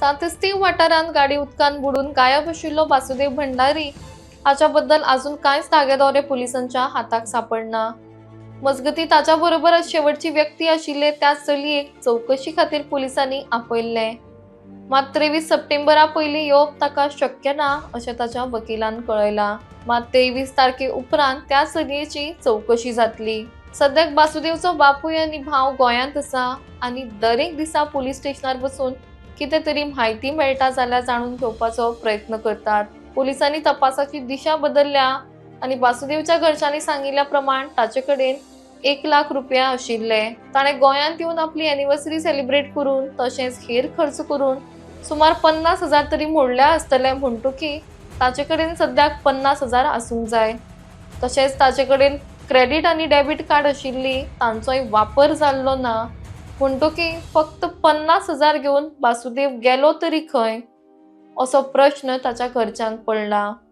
सातस्ती वाठारांत गाडी उदकान बुडून गायब आशिल्लो वासुदेव भंडारी हाच्याबद्दल अजून कांयच धागेदोरे पुलिसांच्या हाताक सापडना। मजगती ताच्या बरोबरच शेवटची व्यक्ती आशिल्ले त्या चलयेक चौकशी खातीर पुलिसांनी आपयल्ले। मात 23 सप्टेंबरा पयलीं येवप ताका शक्य ना अशें ताच्या वकिलान कळयला। मात 23 तारखे उपरांत त्या चलयेची चौकशी जातली। सद्याक वासुदेवचो बापूय आनी भाव गोंयांत आसा आनी दरेक दिसा पुलीस स्टेशनार बसून कितें तरी म्हायती मेळटा जाल्यार जाणून घेवपाचो प्रयत्न करतात। पुलिसांनी तपासाची दिशा बदलल्या आनी वासुदेवच्या घरच्यांनी सांगिल्ल्या प्रमाण ताचे कडेन 1 लाख रुपया आशिल्ले। ताणें गोंयांत येवन आपली एनिवर्सरी सेलिब्रेट करून तशेंच हेर खर्च करून सुमार 50,000 तरी मोडल्या आसतले म्हणटकी ताचे कडेन सद्याक 50,000 आसूंक जाय। तशेंच ताचे कडेन क्रेडिट आनी डेबिट कार्ड आशिल्ली तांचोय वापर जाल्लो ना म्हणटकी फक्त 50,000 घेवन वासुदेव गेलो तरी खंय असो प्रश्न ताच्या घरच्यांक पडला।